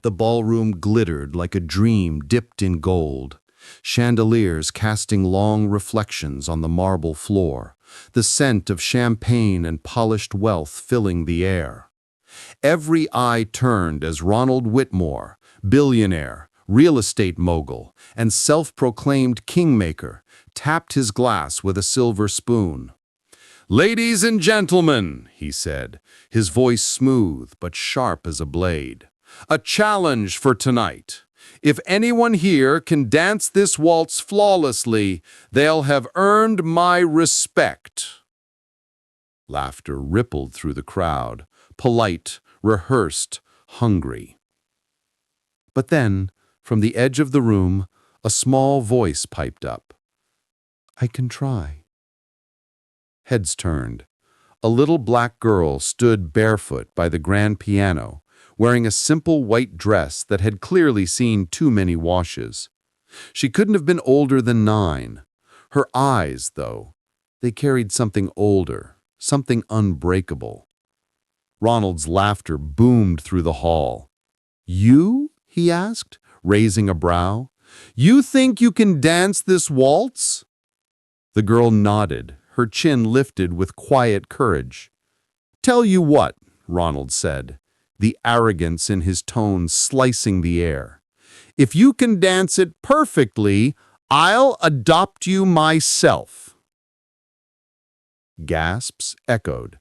The ballroom glittered like a dream dipped in gold, chandeliers casting long reflections on the marble floor, the scent of champagne and polished wealth filling the air. Every eye turned as Ronald Whitmore, billionaire, real estate mogul, and self-proclaimed kingmaker, tapped his glass with a silver spoon. "Ladies and gentlemen," he said, his voice smooth but sharp as a blade, "a challenge for tonight. If anyone here can dance this waltz flawlessly, they'll have earned my respect." Laughter rippled through the crowd, polite, rehearsed, hungry. But then, from the edge of the room, a small voice piped up. "I can try." Heads turned. A little black girl stood barefoot by the grand piano, wearing a simple white dress that had clearly seen too many washes. She couldn't have been older than 9. Her eyes, though, they carried something older, something unbreakable. Ronald's laughter boomed through the hall. "You?" he asked, raising a brow. "You think you can dance this waltz?" The girl nodded, her chin lifted with quiet courage. "Tell you what," Ronald said, the arrogance in his tone slicing the air. "If you can dance it perfectly, I'll adopt you myself." Gasps echoed.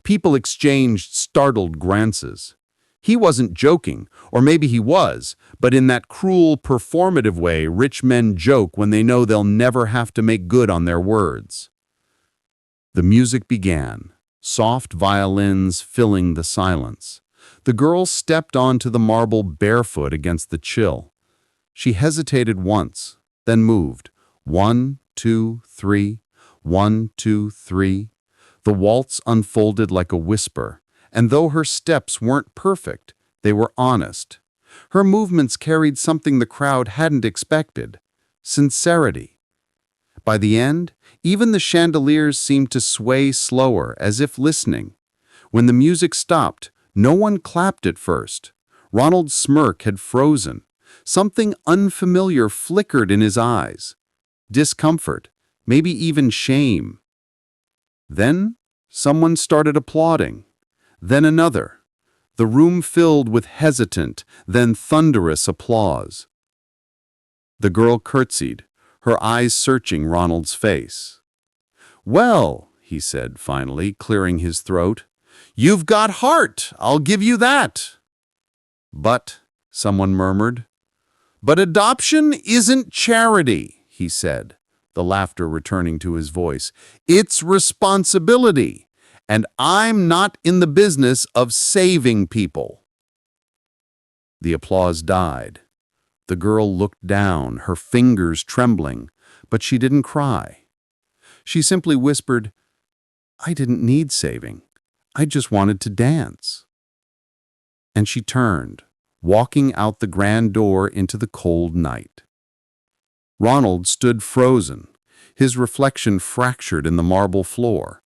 People exchanged startled glances. He wasn't joking, or maybe he was, but in that cruel, performative way rich men joke when they know they'll never have to make good on their words. The music began, soft violins filling the silence. The girl stepped onto the marble barefoot against the chill. She hesitated once, then moved. 1, 2, 3, 1, 2, 3. The waltz unfolded like a whisper, and though her steps weren't perfect, they were honest. Her movements carried something the crowd hadn't expected: sincerity. By the end, even the chandeliers seemed to sway slower, as if listening. When the music stopped, no one clapped at first. Ronald's smirk had frozen. Something unfamiliar flickered in his eyes. Discomfort, maybe even shame. Then someone started applauding. Then another. The room filled with hesitant, then thunderous applause. The girl curtsied, her eyes searching Ronald's face. "Well," he said finally, clearing his throat, "you've got heart, I'll give you that." "But," someone murmured. "But adoption isn't charity," he said, the laughter returning to his voice. "It's responsibility, and I'm not in the business of saving people." The applause died. The girl looked down, her fingers trembling, but she didn't cry. She simply whispered, "I didn't need saving. I just wanted to dance." And she turned, walking out the grand door into the cold night. Ronald stood frozen, his reflection fractured in the marble floor.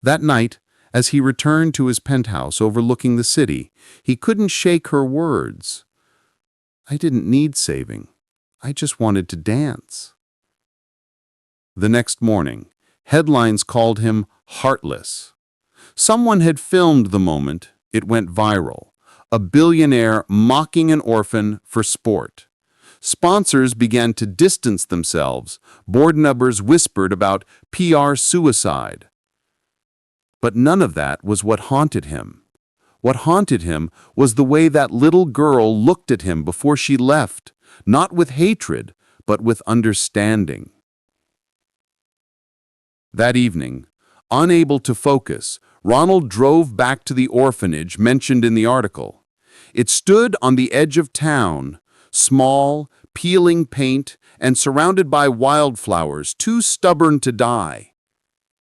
That night, as he returned to his penthouse overlooking the city, he couldn't shake her words. "I didn't need saving. I just wanted to dance." The next morning, headlines called him heartless. Someone had filmed the moment. It went viral. A billionaire mocking an orphan for sport. Sponsors began to distance themselves. Board members whispered about PR suicide. But none of that was what haunted him. What haunted him was the way that little girl looked at him before she left, not with hatred, but with understanding. That evening, unable to focus, Ronald drove back to the orphanage mentioned in the article. It stood on the edge of town, small, peeling paint, and surrounded by wildflowers too stubborn to die.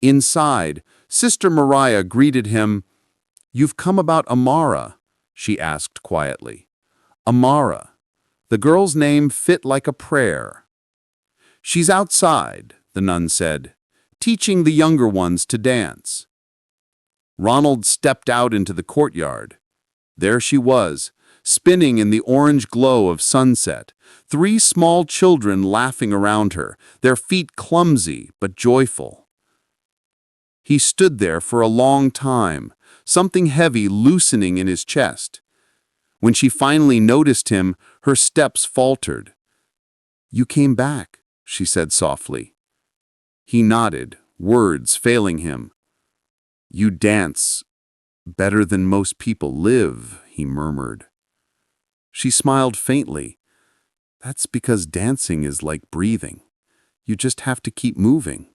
Inside, Sister Mariah greeted him. "You've come about Amara," she asked quietly. Amara. The girl's name fit like a prayer. "She's outside," the nun said, "teaching the younger ones to dance." Ronald stepped out into the courtyard. There she was, spinning in the orange glow of sunset, 3 small children laughing around her, their feet clumsy but joyful. He stood there for a long time, something heavy loosening in his chest. When she finally noticed him, her steps faltered. "You came back," she said softly. He nodded, words failing him. "You dance better than most people live," he murmured. She smiled faintly. "That's because dancing is like breathing. You just have to keep moving."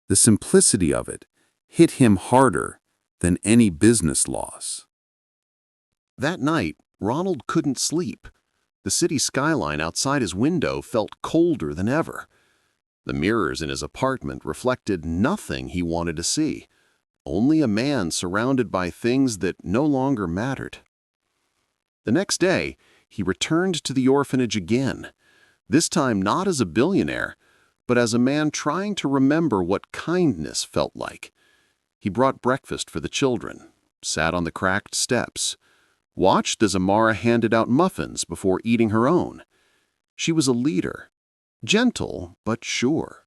The simplicity of it hit him harder than any business loss. That night, Ronald couldn't sleep. The city skyline outside his window felt colder than ever. The mirrors in his apartment reflected nothing he wanted to see, only a man surrounded by things that no longer mattered. The next day, he returned to the orphanage again, this time not as a billionaire, but as a man trying to remember what kindness felt like. He brought breakfast for the children, sat on the cracked steps, watched as Amara handed out muffins before eating her own. She was a leader, gentle but sure.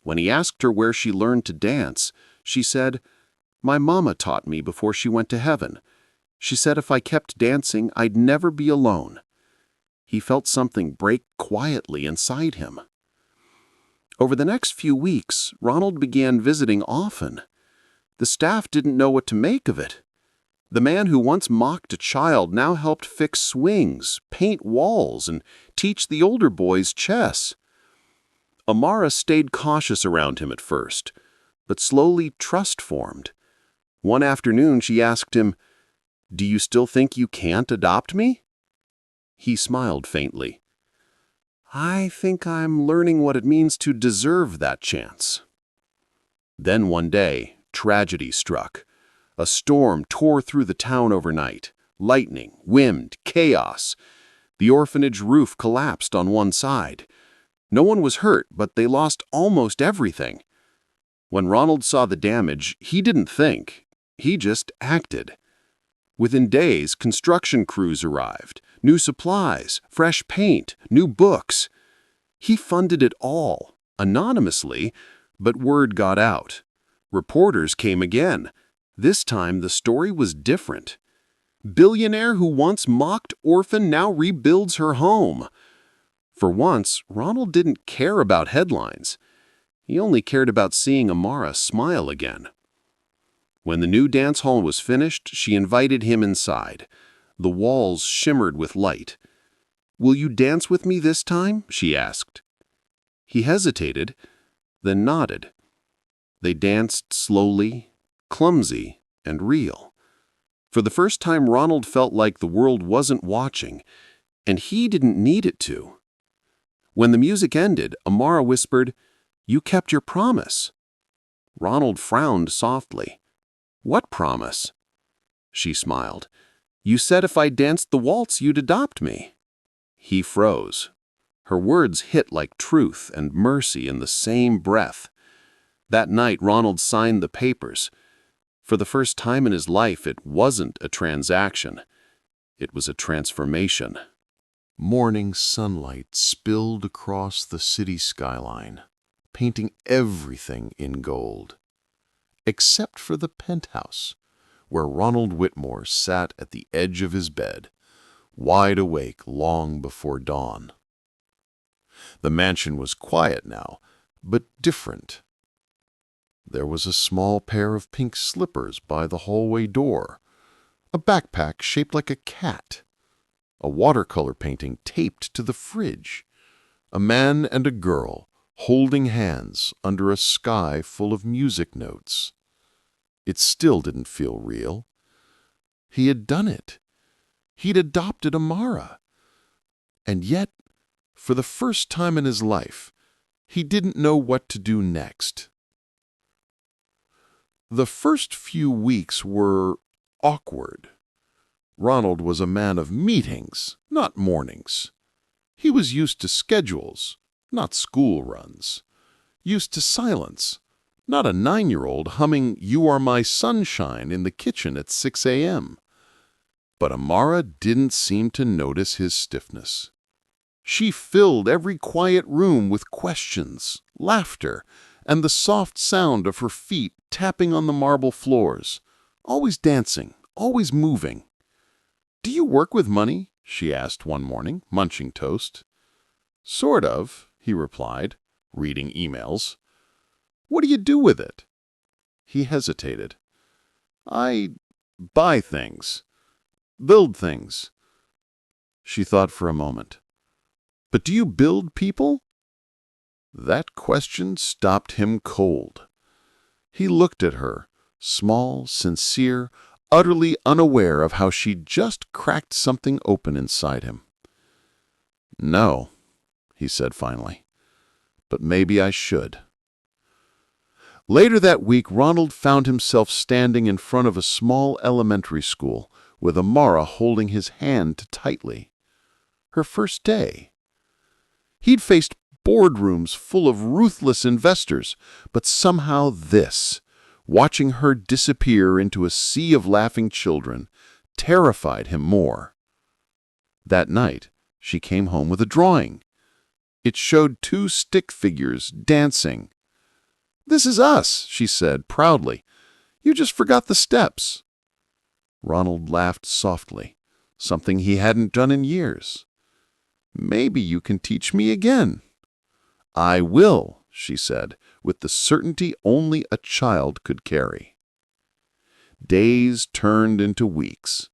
When he asked her where she learned to dance, she said, "My mama taught me before she went to heaven. She said if I kept dancing, I'd never be alone." He felt something break quietly inside him. Over the next few weeks, Ronald began visiting often. The staff didn't know what to make of it. The man who once mocked a child now helped fix swings, paint walls, and teach the older boys chess. Amara stayed cautious around him at first, but slowly trust formed. One afternoon she asked him, "Do you still think you can't adopt me?" He smiled faintly. "I think I'm learning what it means to deserve that chance." Then one day, tragedy struck. A storm tore through the town overnight. Lightning, wind, chaos. The orphanage roof collapsed on one side. No one was hurt, but they lost almost everything. When Ronald saw the damage, he didn't think. He just acted. Within days, construction crews arrived. New supplies, fresh paint, new books. He funded it all, anonymously, but word got out. Reporters came again. This time the story was different. Billionaire who once mocked orphan now rebuilds her home. For once, Ronald didn't care about headlines. He only cared about seeing Amara smile again. When the new dance hall was finished, she invited him inside. The walls shimmered with light. "Will you dance with me this time?" she asked. He hesitated, then nodded. They danced slowly, clumsy and real. For the first time, Ronald felt like the world wasn't watching, and he didn't need it to. When the music ended, Amara whispered, "You kept your promise." Ronald frowned softly. "What promise?" She smiled. "You said if I danced the waltz, you'd adopt me." He froze. Her words hit like truth and mercy in the same breath. That night, Ronald signed the papers. For the first time in his life, it wasn't a transaction. It was a transformation. Morning sunlight spilled across the city skyline, painting everything in gold. Except for the penthouse, where Ronald Whitmore sat at the edge of his bed, wide awake long before dawn. The mansion was quiet now, but different. There was a small pair of pink slippers by the hallway door, a backpack shaped like a cat, a watercolor painting taped to the fridge, a man and a girl holding hands under a sky full of music notes. It still didn't feel real. He had done it. He'd adopted Amara. And yet, for the first time in his life, he didn't know what to do next. The first few weeks were awkward. Ronald was a man of meetings, not mornings. He was used to schedules, not school runs. Used to silence, not a 9-year-old humming "You Are My Sunshine" in the kitchen at 6 a.m. But Amara didn't seem to notice his stiffness. She filled every quiet room with questions, laughter, and the soft sound of her feet tapping on the marble floors, always dancing, always moving. "Do you work with money?" she asked one morning, munching toast. "Sort of," he replied, reading emails. "What do you do with it?" He hesitated. "I buy things, build things." She thought for a moment. "But do you build people?" That question stopped him cold. He looked at her, small, sincere, utterly unaware of how she'd just cracked something open inside him. "No," he said finally, "but maybe I should." Later that week, Ronald found himself standing in front of a small elementary school with Amara holding his hand tightly. Her first day. He'd faced boardrooms full of ruthless investors, but somehow this, watching her disappear into a sea of laughing children, terrified him more. That night, she came home with a drawing. It showed two stick figures dancing. "This is us," she said proudly. "You just forgot the steps." Ronald laughed softly, something he hadn't done in years. "Maybe you can teach me again." "I will," she said, with the certainty only a child could carry. Days turned into weeks.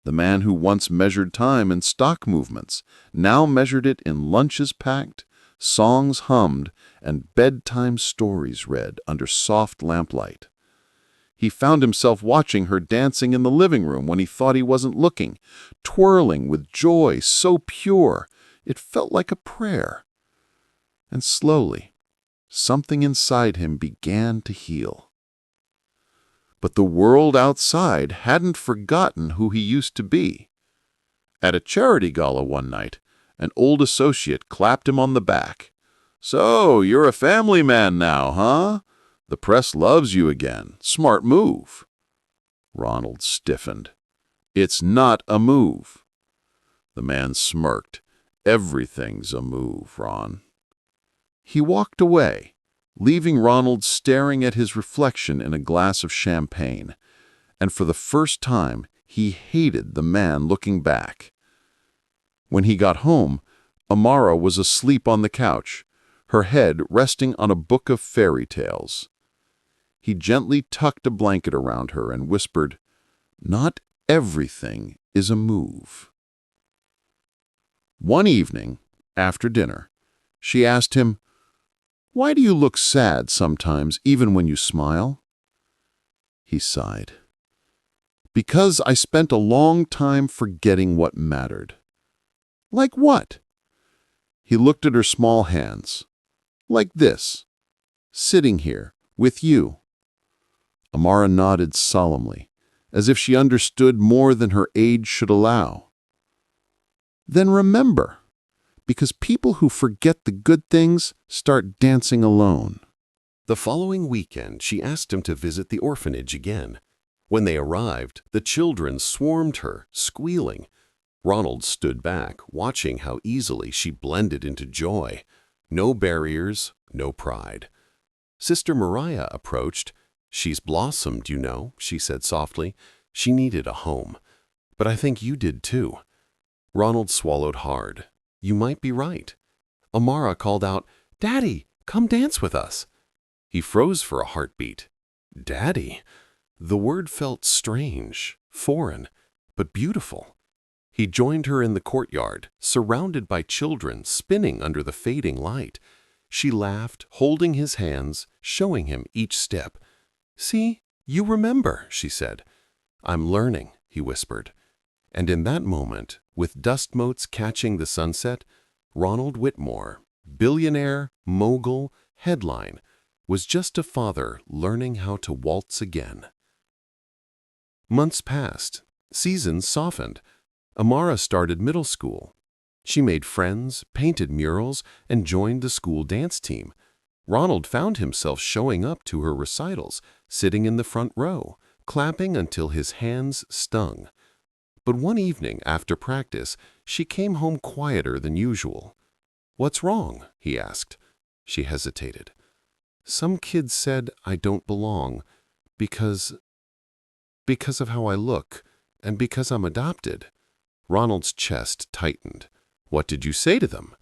The man who once measured time in stock movements now measured it in lunches packed, songs hummed, and bedtime stories read under soft lamplight. He found himself watching her dancing in the living room when he thought he wasn't looking, twirling with joy so pure it felt like a prayer. And slowly, something inside him began to heal. But the world outside hadn't forgotten who he used to be. At a charity gala one night, an old associate clapped him on the back. "So, you're a family man now, huh? The press loves you again. Smart move." Ronald stiffened. "It's not a move." The man smirked. "Everything's a move, Ron." He walked away, leaving Ronald staring at his reflection in a glass of champagne, and for the first time he hated the man looking back. When he got home, Amara was asleep on the couch, her head resting on a book of fairy tales. He gently tucked a blanket around her and whispered, "Not everything is a move." One evening, after dinner, she asked him, "Why do you look sad sometimes, even when you smile?" He sighed. "Because I spent a long time forgetting what mattered." "Like what?" He looked at her small hands. "Like this, sitting here, with you." Amara nodded solemnly, as if she understood more than her age should allow. "Then remember, because people who forget the good things start dancing alone." The following weekend, she asked him to visit the orphanage again. When they arrived, the children swarmed her, squealing. Ronald stood back, watching how easily she blended into joy. No barriers, no pride. Sister Mariah approached. "She's blossomed, you know," she said softly. "She needed a home. But I think you did too." Ronald swallowed hard. You might be right. Amara called out, "Daddy, come dance with us." He froze for a heartbeat. Daddy? The word felt strange, foreign, but beautiful. He joined her in the courtyard, surrounded by children spinning under the fading light. She laughed, holding his hands, showing him each step. "See, you remember," she said. "I'm learning," he whispered. And in that moment, with dust motes catching the sunset, Ronald Whitmore, billionaire, mogul, headline, was just a father learning how to waltz again. Months passed. Seasons softened. Amara started middle school. She made friends, painted murals, and joined the school dance team. Ronald found himself showing up to her recitals, sitting in the front row, clapping until his hands stung. But one evening after practice, she came home quieter than usual. "What's wrong?" he asked. She hesitated. "Some kids said I don't belong because of how I look and because I'm adopted." Ronald's chest tightened. "What did you say to them?"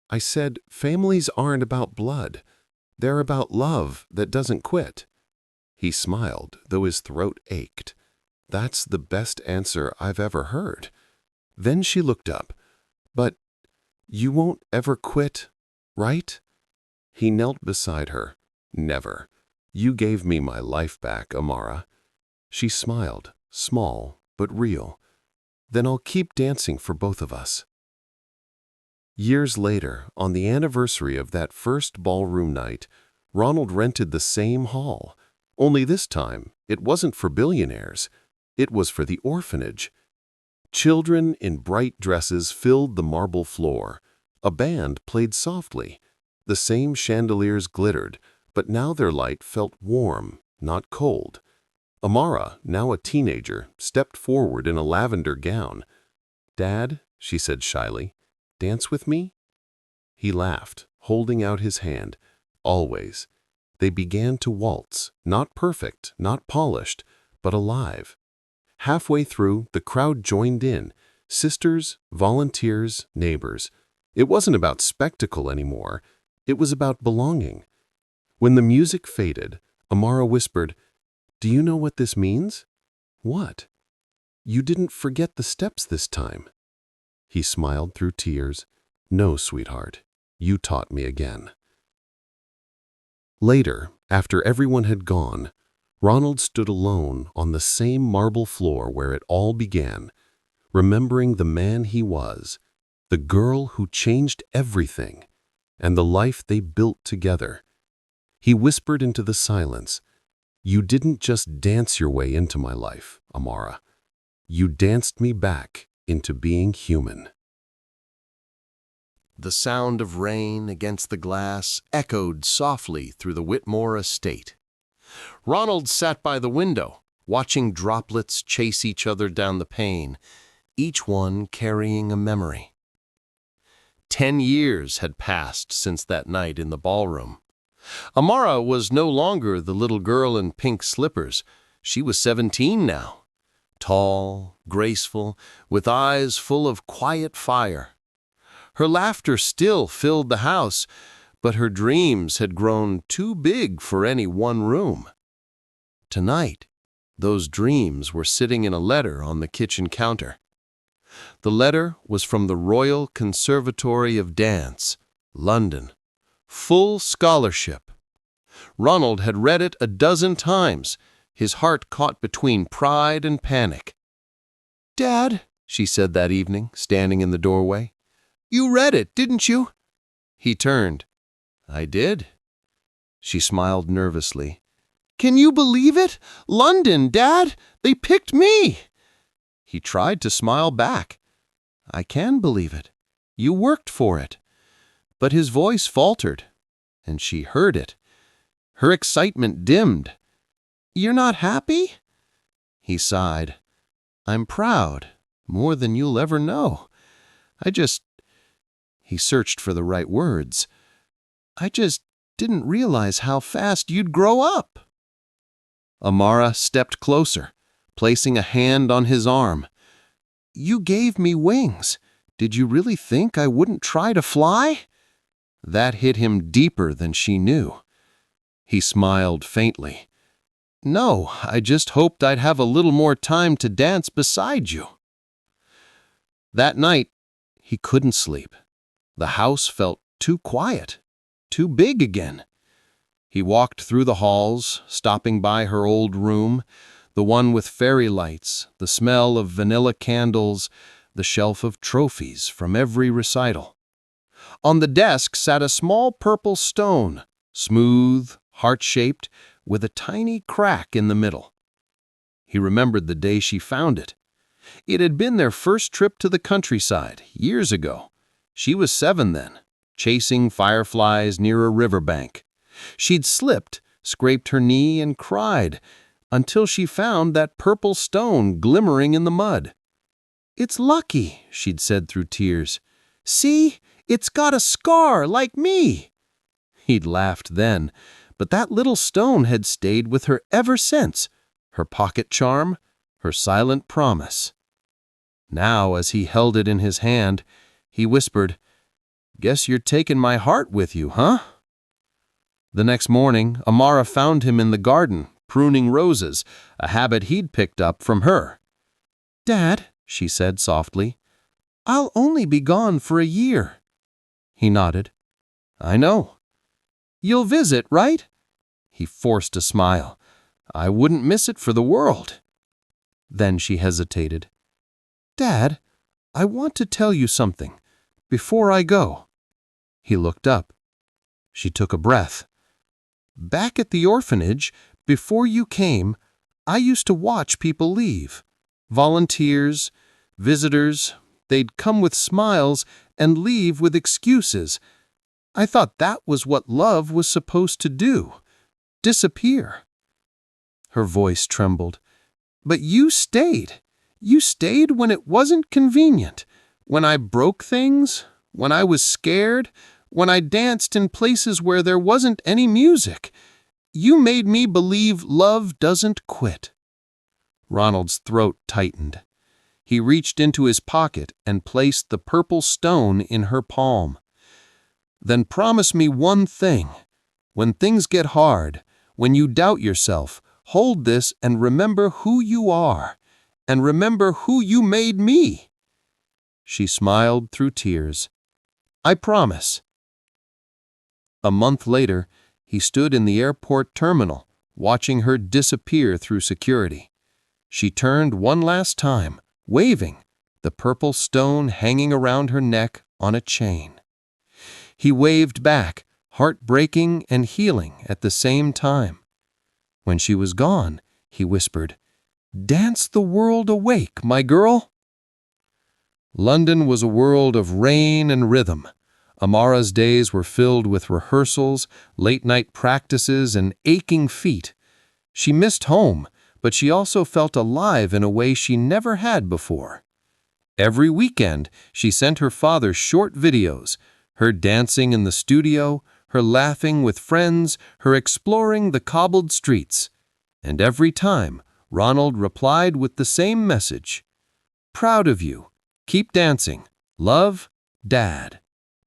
"I said, families aren't about blood. They're about love that doesn't quit." He smiled, though his throat ached. "That's the best answer I've ever heard." Then she looked up. "But you won't ever quit, right?" He knelt beside her. "Never. You gave me my life back, Amara." She smiled, small but real. "Then I'll keep dancing for both of us." Years later, on the anniversary of that first ballroom night, Ronald rented the same hall. Only this time, it wasn't for billionaires. It was for the orphanage. Children in bright dresses filled the marble floor. A band played softly. The same chandeliers glittered, but now their light felt warm, not cold. Amara, now a teenager, stepped forward in a lavender gown. "Dad," she said shyly, "dance with me?" He laughed, holding out his hand. "Always." They began to waltz, not perfect, not polished, but alive. Halfway through, the crowd joined in, sisters, volunteers, neighbors. It wasn't about spectacle anymore. It was about belonging. When the music faded, Amara whispered, "Do you know what this means?" "What?" "You didn't forget the steps this time." He smiled through tears. "No, sweetheart, you taught me again." Later, after everyone had gone, Ronald stood alone on the same marble floor where it all began, remembering the man he was, the girl who changed everything, and the life they built together. He whispered into the silence, "You didn't just dance your way into my life, Amara. You danced me back into being human." The sound of rain against the glass echoed softly through the Whitmore estate. Ronald sat by the window, watching droplets chase each other down the pane, each one carrying a memory. 10 years had passed since that night in the ballroom. Amara was no longer the little girl in pink slippers. She was 17 now, tall, graceful, with eyes full of quiet fire. Her laughter still filled the house, but her dreams had grown too big for any one room. Tonight, those dreams were sitting in a letter on the kitchen counter. The letter was from the Royal Conservatory of Dance, London. Full scholarship. Ronald had read it a dozen times, his heart caught between pride and panic. "Dad," she said that evening, standing in the doorway, "you read it, didn't you?" He turned. "I did." She smiled nervously. "Can you believe it? London, Dad! They picked me!" He tried to smile back. "I can believe it. You worked for it." But his voice faltered, and she heard it. Her excitement dimmed. "You're not happy?" He sighed. "I'm proud, more than you'll ever know. He searched for the right words. "I just didn't realize how fast you'd grow up." Amara stepped closer, placing a hand on his arm. "You gave me wings. Did you really think I wouldn't try to fly?" That hit him deeper than she knew. He smiled faintly. "No, I just hoped I'd have a little more time to dance beside you." That night, he couldn't sleep. The house felt too quiet, too big again. He walked through the halls, stopping by her old room, the one with fairy lights, the smell of vanilla candles, the shelf of trophies from every recital. On the desk sat a small purple stone, smooth, heart-shaped, with a tiny crack in the middle. He remembered the day she found it. It had been their first trip to the countryside, years ago. She was 7 then, chasing fireflies near a riverbank. She'd slipped, scraped her knee, and cried, until she found that purple stone glimmering in the mud. "It's lucky," she'd said through tears. "See, it's got a scar like me." He'd laughed then, but that little stone had stayed with her ever since, her pocket charm, her silent promise. Now, as he held it in his hand, he whispered, "Guess you're taking my heart with you, huh?" The next morning, Amara found him in the garden, pruning roses, a habit he'd picked up from her. "Dad," she said softly, "I'll only be gone for a year." He nodded. "I know." "You'll visit, right?" He forced a smile. "I wouldn't miss it for the world." Then she hesitated. "Dad, I want to tell you something, before I go." He looked up. She took a breath. "Back at the orphanage, before you came, I used to watch people leave. Volunteers, visitors, they'd come with smiles and leave with excuses. I thought that was what love was supposed to do, disappear." Her voice trembled. "But you stayed. You stayed when it wasn't convenient, when I broke things, when I was scared, when I danced in places where there wasn't any music. You made me believe love doesn't quit." Ronald's throat tightened. He reached into his pocket and placed the purple stone in her palm. "Then promise me one thing. When things get hard, when you doubt yourself, hold this and remember who you are, and remember who you made me." She smiled through tears. "I promise." A month later, he stood in the airport terminal, watching her disappear through security. She turned one last time, waving, the purple stone hanging around her neck on a chain. He waved back, heartbreaking and healing at the same time. When she was gone, he whispered, "Dance the world awake, my girl." London was a world of rain and rhythm. Amara's days were filled with rehearsals, late-night practices, and aching feet. She missed home, but she also felt alive in a way she never had before. Every weekend, she sent her father short videos, her dancing in the studio, her laughing with friends, her exploring the cobbled streets. And every time, Ronald replied with the same message, "Proud of you. Keep dancing. Love, Dad."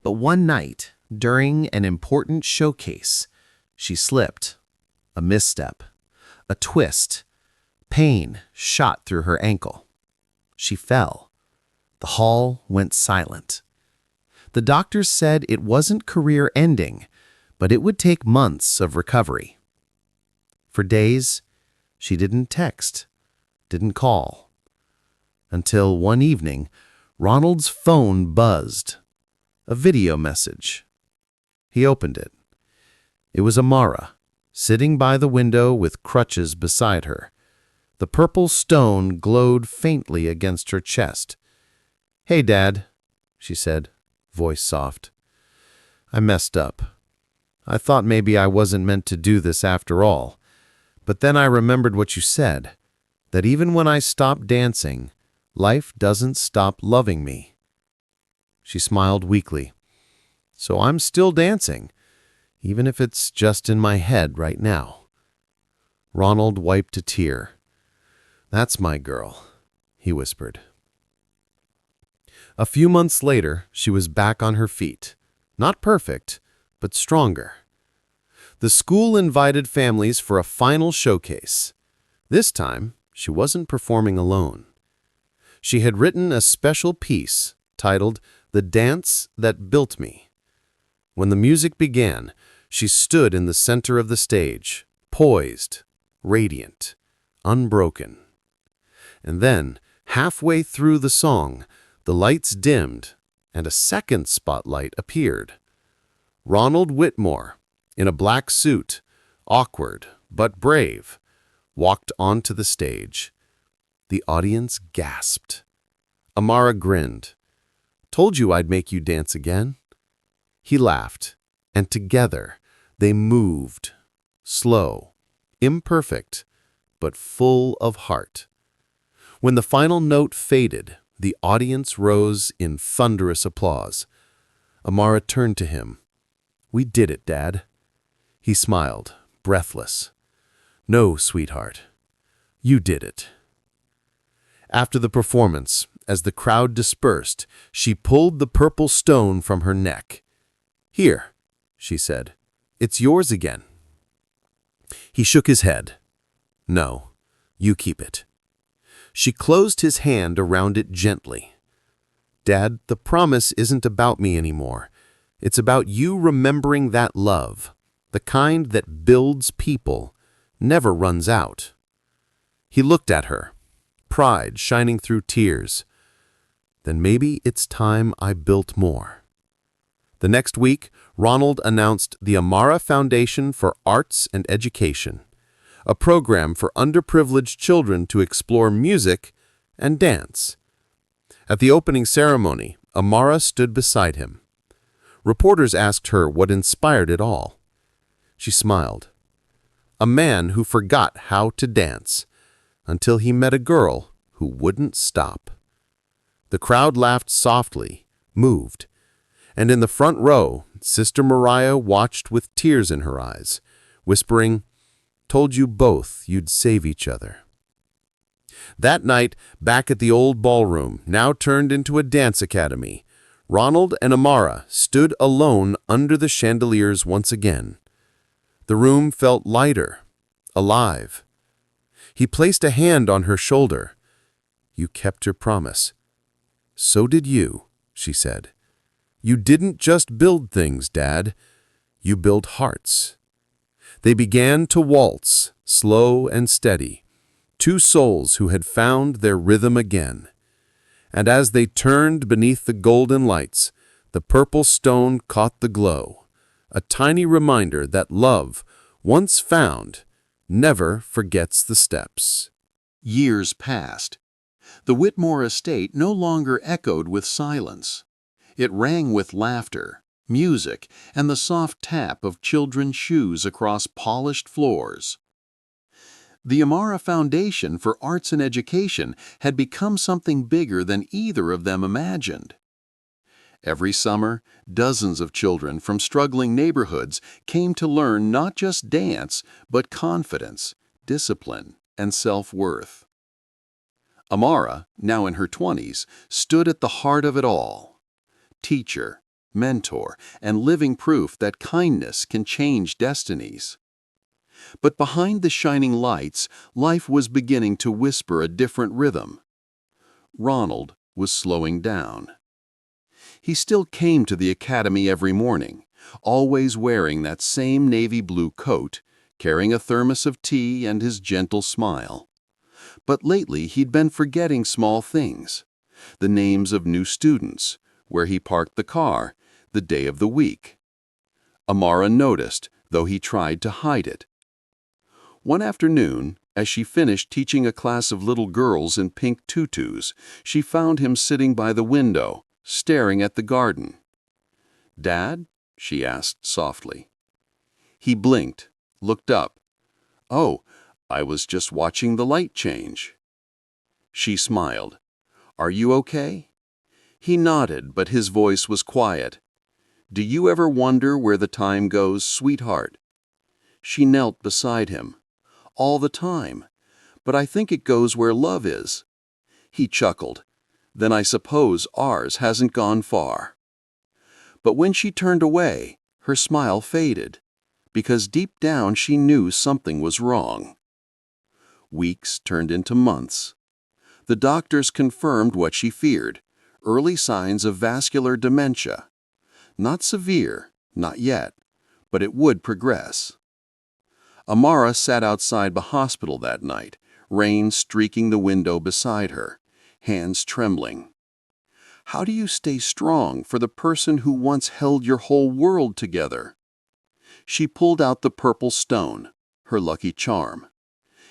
But one night, during an important showcase, she slipped. A misstep, a twist. Pain shot through her ankle. She fell. The hall went silent. The doctors said it wasn't career-ending, but it would take months of recovery. For days, she didn't text, didn't call. Until one evening, Ronald's phone buzzed. A video message. He opened it. It was Amara, sitting by the window with crutches beside her. The purple stone glowed faintly against her chest. "Hey, Dad," she said, voice soft. "I messed up. I thought maybe I wasn't meant to do this after all. But then I remembered what you said, that even when I stop dancing, life doesn't stop loving me." She smiled weakly. "So I'm still dancing, even if it's just in my head right now." Ronald wiped a tear. "That's my girl," he whispered. A few months later, she was back on her feet. Not perfect, but stronger. The school invited families for a final showcase. This time, she wasn't performing alone. She had written a special piece titled "The Dance That Built Me." When the music began, she stood in the center of the stage, poised, radiant, unbroken. And then, halfway through the song, the lights dimmed and a second spotlight appeared. Ronald Whitmore, in a black suit, awkward but brave, walked onto the stage. The audience gasped. Amara grinned. "Told you I'd make you dance again." He laughed, and together they moved, slow, imperfect, but full of heart. When the final note faded, The audience rose in thunderous applause. Amara turned to him. "We did it, Dad." He smiled, breathless. "No, sweetheart. You did it." After the performance, as the crowd dispersed, she pulled the purple stone from her neck. "Here," she said. "It's yours again." He shook his head. "No, you keep it." She closed his hand around it gently. "Dad, the promise isn't about me anymore. It's about you remembering that love, the kind that builds people, never runs out." He looked at her, pride shining through tears. "Then maybe it's time I built more." The next week, Ronald announced the Amara Foundation for Arts and Education, a program for underprivileged children to explore music and dance. At the opening ceremony, Amara stood beside him. Reporters asked her what inspired it all. She smiled. A man who forgot how to dance until he met a girl who wouldn't stop. The crowd laughed softly, moved, and in the front row, Sister Mariah watched with tears in her eyes, whispering, "Told you both you'd save each other." That night, back at the old ballroom, now turned into a dance academy, Ronald and Amara stood alone under the chandeliers once again. The room felt lighter, alive. He placed a hand on her shoulder. "You kept your promise." "So did you," she said. "You didn't just build things, Dad. You built hearts." They began to waltz, slow and steady, two souls who had found their rhythm again. And as they turned beneath the golden lights, the purple stone caught the glow, a tiny reminder that love, once found, never forgets the steps. Years passed. The Whitmore estate no longer echoed with silence. It rang with laughter, music, and the soft tap of children's shoes across polished floors. The Amara Foundation for Arts and Education had become something bigger than either of them imagined. Every summer, dozens of children from struggling neighborhoods came to learn not just dance, but confidence, discipline, and self-worth. Amara, now in her 20s, stood at the heart of it all. Teacher, mentor, and living proof that kindness can change destinies. But behind the shining lights, life was beginning to whisper a different rhythm. Ronald was slowing down. He still came to the academy every morning, always wearing that same navy blue coat, carrying a thermos of tea and his gentle smile. But lately he'd been forgetting small things, the names of new students, where he parked the car, the day of the week. Amara noticed, though he tried to hide it. One afternoon, as she finished teaching a class of little girls in pink tutus, she found him sitting by the window, staring at the garden. "Dad?" she asked softly. He blinked, looked up. "Oh, I was just watching the light change." She smiled. "Are you okay?" He nodded, but his voice was quiet. "Do you ever wonder where the time goes, sweetheart?" She knelt beside him. "All the time. But I think it goes where love is." He chuckled. "Then I suppose ours hasn't gone far." But when she turned away, her smile faded, because deep down she knew something was wrong. Weeks turned into months. The doctors confirmed what she feared, early signs of vascular dementia. Not severe, not yet, but it would progress. Amara sat outside the hospital that night, rain streaking the window beside her, hands trembling. How do you stay strong for the person who once held your whole world together? She pulled out the purple stone, her lucky charm.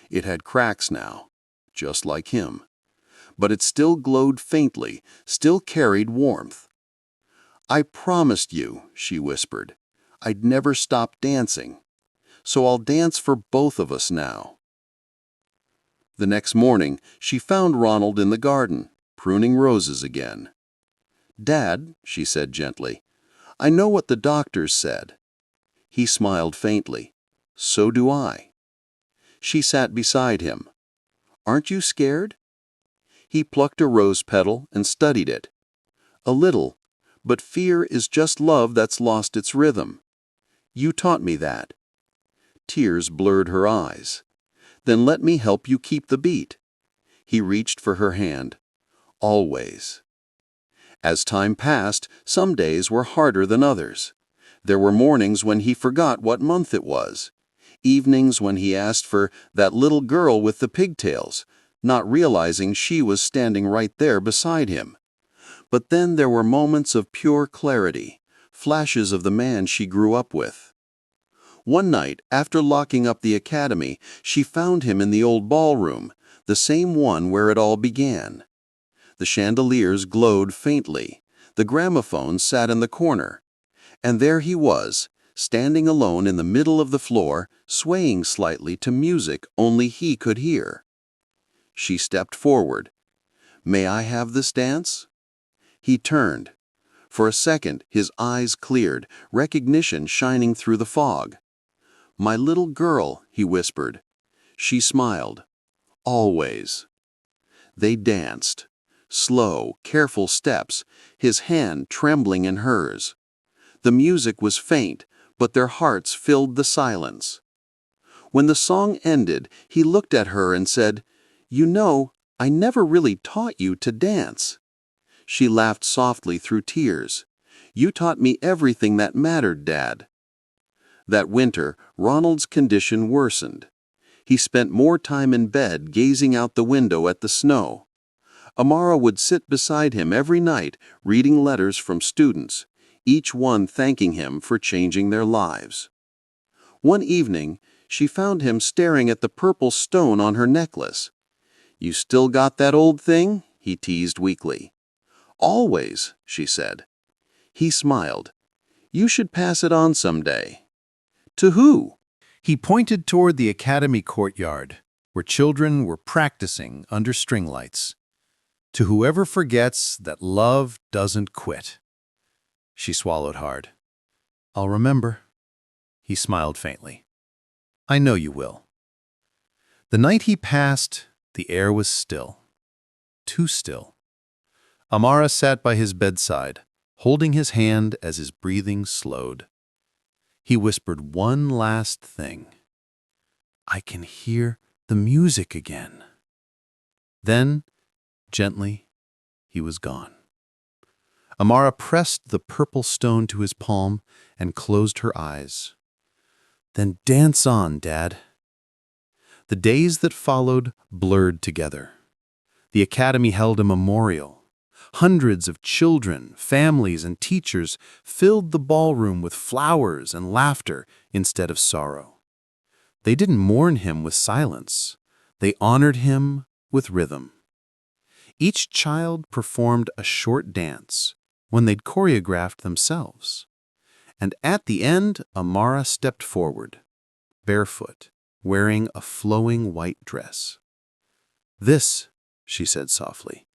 It had cracks now, just like him. But it still glowed faintly, still carried warmth. "I promised you," she whispered, "I'd never stop dancing. So I'll dance for both of us now." The next morning, she found Ronald in the garden, pruning roses again. "Dad," she said gently, "I know what the doctors said." He smiled faintly. "So do I." She sat beside him. "Aren't you scared?" He plucked a rose petal and studied it. "A little, but fear is just love that's lost its rhythm. You taught me that." Tears blurred her eyes. "Then let me help you keep the beat." He reached for her hand. "Always." As time passed, some days were harder than others. There were mornings when he forgot what month it was. Evenings when he asked for that little girl with the pigtails, not realizing she was standing right there beside him. But then there were moments of pure clarity, flashes of the man she grew up with. One night, after locking up the academy, she found him in the old ballroom, the same one where it all began. The chandeliers glowed faintly, the gramophone sat in the corner, and there he was, standing alone in the middle of the floor, swaying slightly to music only he could hear. She stepped forward. "May I have this dance?" He turned. For a second, his eyes cleared, recognition shining through the fog. "My little girl," he whispered. She smiled. "Always." They danced. Slow, careful steps, his hand trembling in hers. The music was faint, but their hearts filled the silence. When the song ended, he looked at her and said, "You know, I never really taught you to dance." She laughed softly through tears. "You taught me everything that mattered, Dad." That winter, Ronald's condition worsened. He spent more time in bed gazing out the window at the snow. Amara would sit beside him every night, reading letters from students, each one thanking him for changing their lives. One evening, she found him staring at the purple stone on her necklace. "You still got that old thing?" he teased weakly. "Always," she said. He smiled. "You should pass it on someday." "To who?" He pointed toward the academy courtyard, where children were practicing under string lights. "To whoever forgets that love doesn't quit." She swallowed hard. "I'll remember." He smiled faintly. "I know you will." The night he passed, the air was still. Too still. Amara sat by his bedside, holding his hand as his breathing slowed. He whispered one last thing. "I can hear the music again." Then, gently, he was gone. Amara pressed the purple stone to his palm and closed her eyes. "Then dance on, Dad." The days that followed blurred together. The academy held a memorial. Hundreds of children, families, and teachers filled the ballroom with flowers and laughter instead of sorrow. They didn't mourn him with silence. They honored him with rhythm. Each child performed a short dance when they'd choreographed themselves. And at the end, Amara stepped forward, barefoot, wearing a flowing white dress. "This," she said softly,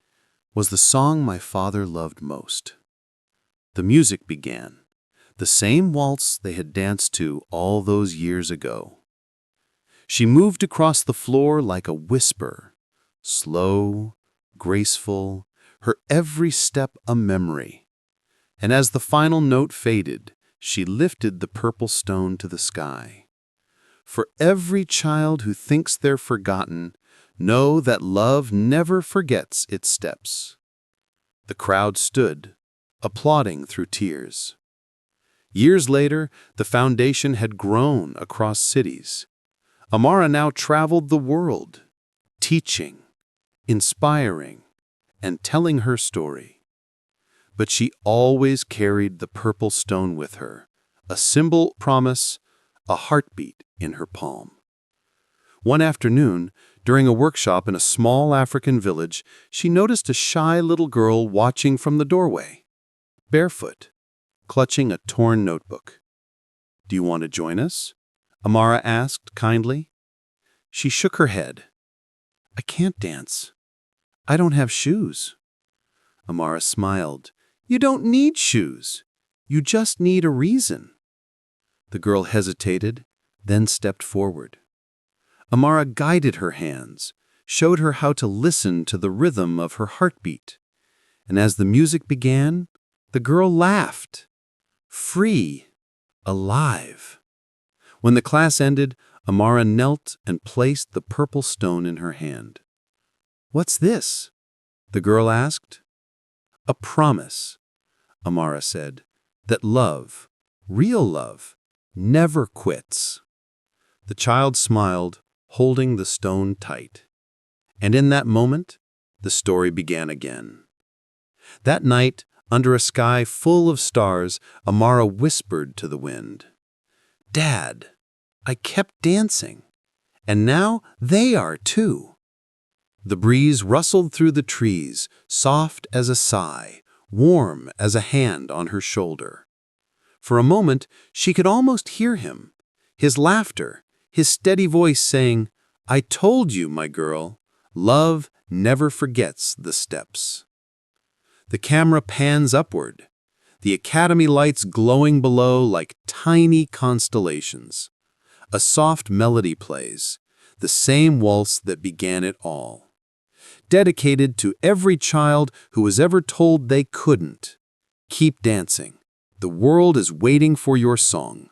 "was the song my father loved most." The music began, the same waltz they had danced to all those years ago. She moved across the floor like a whisper, slow, graceful, her every step a memory. And as the final note faded, she lifted the purple stone to the sky. "For every child who thinks they're forgotten, know that love never forgets its steps." The crowd stood, applauding through tears. Years later, the foundation had grown across cities. Amara now traveled the world, teaching, inspiring, and telling her story. But she always carried the purple stone with her, a symbol promise, a heartbeat in her palm. One afternoon, during a workshop in a small African village, she noticed a shy little girl watching from the doorway, barefoot, clutching a torn notebook. "Do you want to join us?" Amara asked kindly. She shook her head. "I can't dance. I don't have shoes." Amara smiled. You don't need shoes. You just need a reason. The girl hesitated, then stepped forward. Amara guided her hands, showed her how to listen to the rhythm of her heartbeat. And as the music began, the girl laughed. Free, alive. When the class ended, Amara knelt and placed the purple stone in her hand. What's this? The girl asked. A promise, Amara said, that love, real love, never quits. The child smiled, holding the stone tight. And in that moment, the story began again. That night, under a sky full of stars, Amara whispered to the wind, Dad, I kept dancing, and now they are too. The breeze rustled through the trees, soft as a sigh, warm as a hand on her shoulder. For a moment, she could almost hear him, his laughter, his steady voice saying, I told you, my girl, love never forgets the steps. The camera pans upward, the academy lights glowing below like tiny constellations. A soft melody plays, the same waltz that began it all. Dedicated to every child who was ever told they couldn't. Keep dancing. The world is waiting for your song.